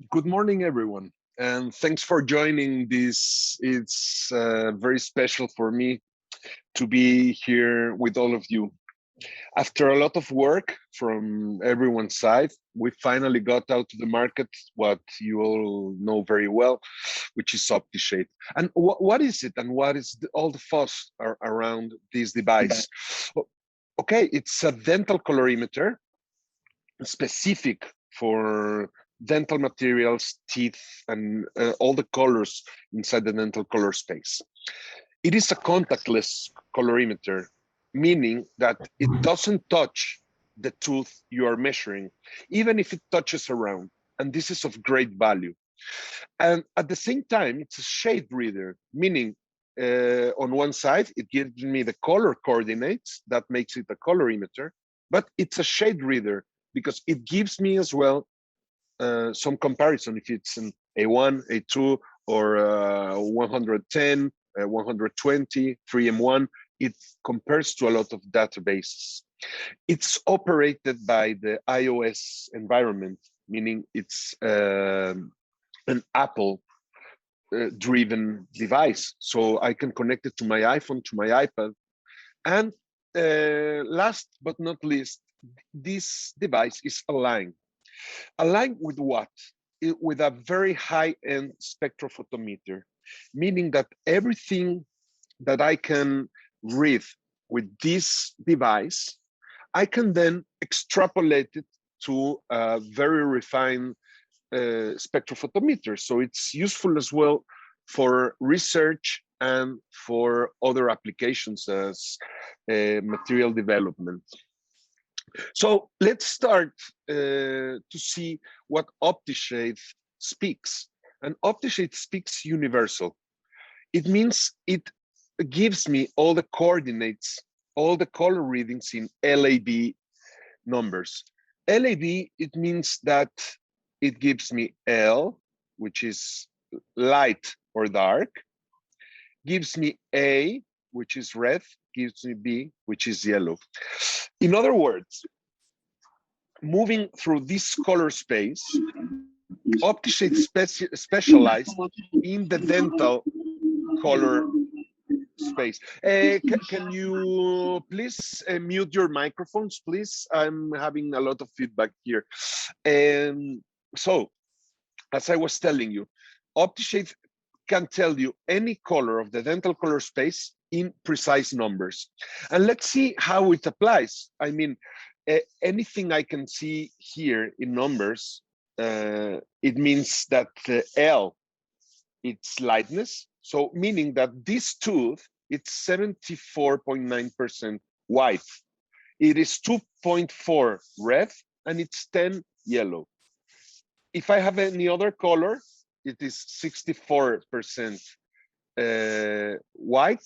Good morning, everyone, and thanks for joining this. It's very special for me to be here with all of you. After a lot of work from everyone's side, we finally got out to the market what you all know very well, which is OptiShade. And what is it, and what is all the fuss around this device? Okay, it's a dental colorimeter specific for dental materials, teeth, and all the colors inside the dental color space. It is a contactless colorimeter, meaning that it doesn't touch the tooth you are measuring, even if it touches around. And this is of great value. And at the same time, it's a shade reader, meaning on one side, it gives me the color coordinates, that makes it a colorimeter, but it's a shade reader because it gives me as well some comparison if it's an A1, A2, or 110, 120, 3M1. It compares to a lot of databases. It's operated by the iOS environment, meaning it's an Apple driven device. So I can connect it to my iPhone, to my iPad. And last but not least, this device is aligned. Aligned with what? With a very high-end spectrophotometer, meaning that everything that I can read with this device, I can then extrapolate it to a very refined spectrophotometer. So it's useful as well for research and for other applications as material development. So let's start to see what OptiShade speaks. And OptiShade speaks universal. It means it gives me all the coordinates, all the color readings in LAB numbers. LAB, it means that it gives me L, which is light or dark, gives me A, which is red, gives me B, which is yellow. In other words, moving through this color space, OptiShade specialized in the dental color space. Can you please mute your microphones, please? I'm having a lot of feedback here. And so, as I was telling you, OptiShade can tell you any color of the dental color space in precise numbers. And let's see how it applies. I mean, anything I can see here in numbers, it means that the L, it's lightness. So meaning that this tooth, it's 74.9% white. It is 2.4 red, and it's 10 yellow. If I have any other color, it is 64% white,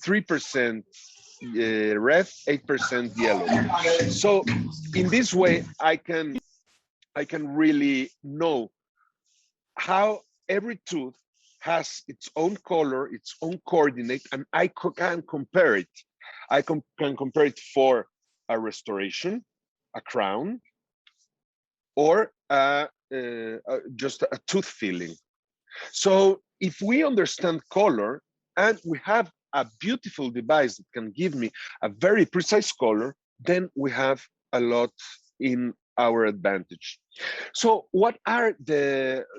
3% red, 8% yellow. So in this way, I can really know how every tooth has its own color, its own coordinate, and I can compare it. I can compare it for a restoration, a crown, or just a tooth filling. So if we understand color and we have a beautiful device that can give me a very precise color, then we have a lot in our advantage. So what are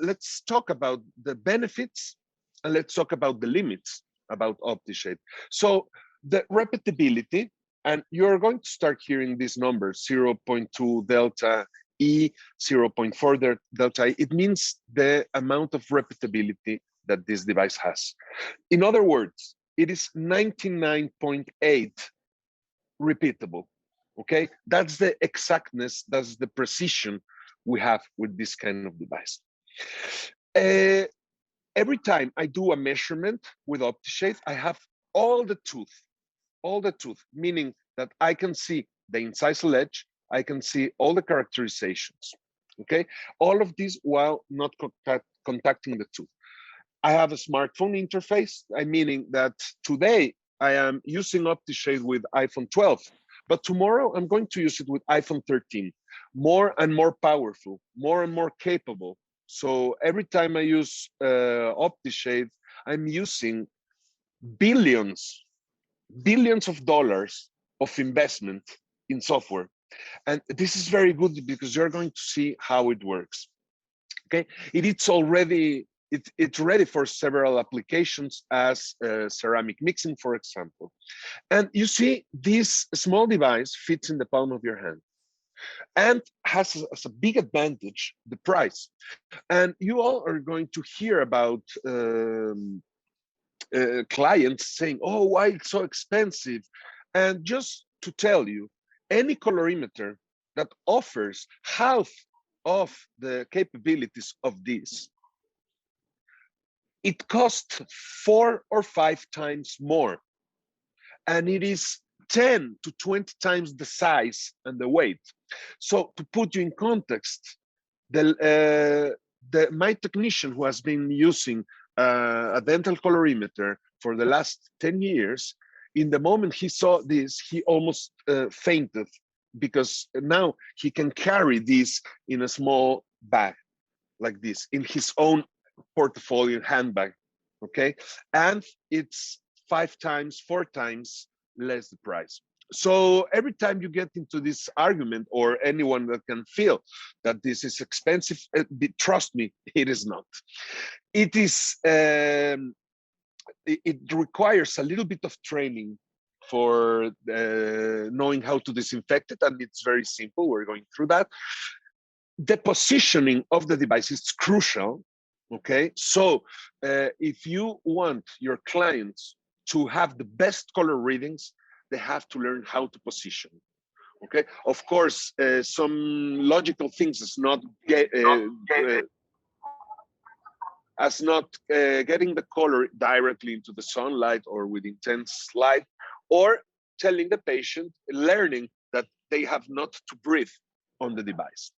let's talk about the benefits and let's talk about the limits about OptiShade. So the repeatability, and you're going to start hearing these numbers, 0.2 delta E, 0.4 delta E. It means the amount of repeatability that this device has. In other words, it is 99.8 repeatable. Okay, that's the exactness, that's the precision we have with this kind of device. Every time I do a measurement with OptiShade, I have all the tooth, meaning that I can see the incisal edge, I can see all the characterizations, okay? All of these while not contacting the tooth. I have a smartphone interface, meaning that today I am using OptiShade with iPhone 12, but tomorrow I'm going to use it with iPhone 13, more and more powerful, more and more capable. So every time I use Opti shades, I'm using billions of dollars of investment in software. And this is very good because you're going to see how it works. Okay, it's ready for several applications as ceramic mixing, for example. And you see, this small device fits in the palm of your hand and has as a big advantage the price. And you all are going to hear about clients saying, oh, why it's so expensive? And just to tell you, any colorimeter that offers half of the capabilities of this, it costs 4 or 5 times more. And it is 10 to 20 times the size and the weight. So to put you in context, my technician who has been using a dental colorimeter for the last 10 years, in the moment he saw this, he almost fainted, because now he can carry this in a small bag like this, in his own portfolio handbag, okay? And it's 5 times, 4 times less the price. So every time you get into this argument, or anyone that can feel that this is expensive, trust me, it is not. It is, it requires a little bit of training for knowing how to disinfect it, and it's very simple. We're going through that. The positioning of the device is crucial, okay? So if you want your clients to have the best color readings, they have to learn how to position, okay? Of course, some logical things is not getting the color directly into the sunlight or with intense light, or telling the patient, learning that they have not to breathe on the device.